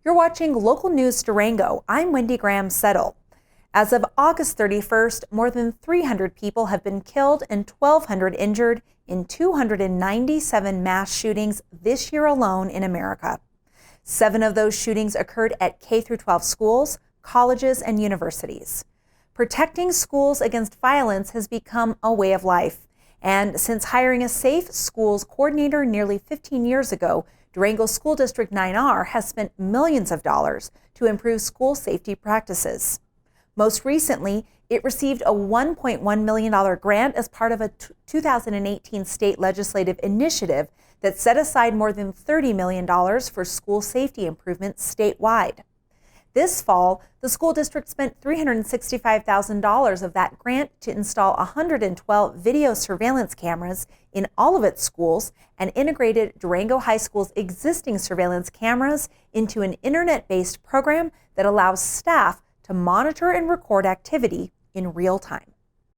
You're watching Local News Durango. I'm Wendy Graham-Settle. As of August 31st, more than 300 people have been killed and 1,200 injured in 297 mass shootings this year alone in America. 7 of those shootings occurred at K-12 schools, colleges, and universities. Protecting schools against violence has become a way of life. And since hiring a safe schools coordinator nearly 15 years ago, Durango School District 9R has spent millions of dollars to improve school safety practices. Most recently, it received a $1.1 million grant as part of a 2018 state legislative initiative that set aside more than $30 million for school safety improvements statewide. This fall, the school district spent $365,000 of that grant to install 112 video surveillance cameras in all of its schools and integrated Durango High School's existing surveillance cameras into an internet-based program that allows staff to monitor and record activity in real time.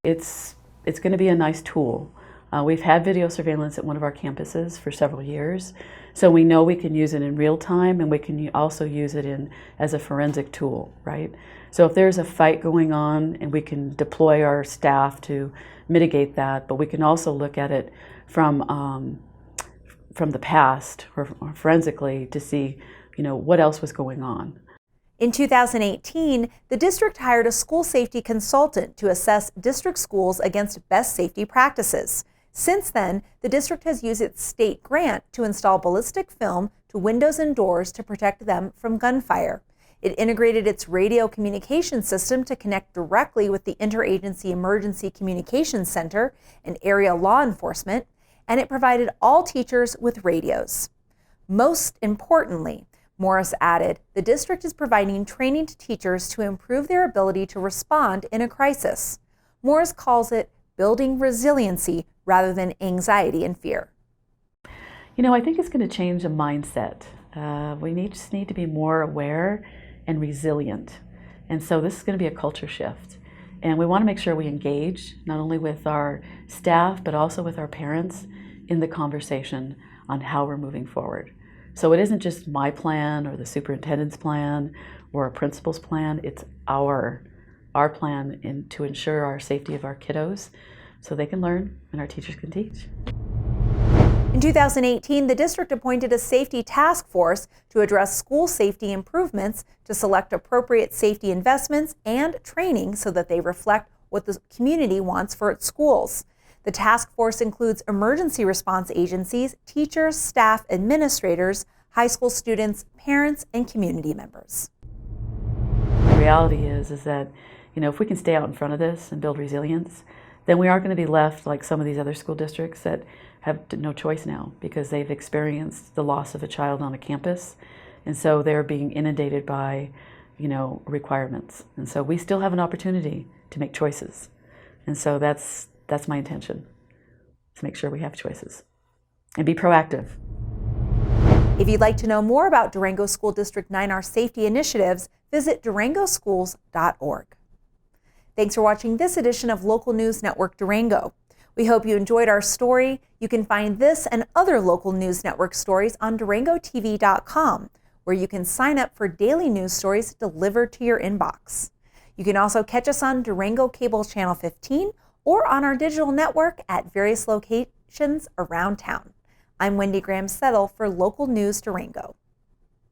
It's going to be a nice tool. We've had video surveillance at one of our campuses for several years, so we know we can use it in real time, and we can also use it as a forensic tool, right? So if there's a fight going on, and we can deploy our staff to mitigate that, but we can also look at it from the past or forensically to see, what else was going on. In 2018, the district hired a school safety consultant to assess district schools against best safety practices. Since then, the district has used its state grant to install ballistic film to windows and doors to protect them from gunfire. It integrated its radio communication system to connect directly with the Interagency Emergency Communications Center and area law enforcement, and it provided all teachers with radios. Most importantly, Morris added, the district is providing training to teachers to improve their ability to respond in a crisis. Morris calls it building resiliency rather than anxiety and fear. I think it's going to change the mindset. We just need to be more aware and resilient. And so this is going to be a culture shift. And we want to make sure we engage not only with our staff, but also with our parents in the conversation on how we're moving forward. So it isn't just my plan or the superintendent's plan or a principal's plan, it's our plan to ensure our safety of our kiddos so they can learn and our teachers can teach. In 2018, the district appointed a safety task force to address school safety improvements to select appropriate safety investments and training so that they reflect what the community wants for its schools. The task force includes emergency response agencies, teachers, staff, administrators, high school students, parents, and community members. The reality is that, if we can stay out in front of this and build resilience, then we aren't going to be left like some of these other school districts that have no choice now because they've experienced the loss of a child on a campus, and so they're being inundated by, requirements. And so we still have an opportunity to make choices. And so that's my intention, to make sure we have choices and be proactive. If you'd like to know more about Durango School District 9R safety initiatives, visit durangoschools.org. Thanks for watching this edition of Local News Network Durango. We hope you enjoyed our story. You can find this and other Local News Network stories on durangotv.com, where you can sign up for daily news stories delivered to your inbox. You can also catch us on Durango Cable Channel 15 or on our digital network at various locations around town. I'm Wendy Graham-Settle for Local News Durango.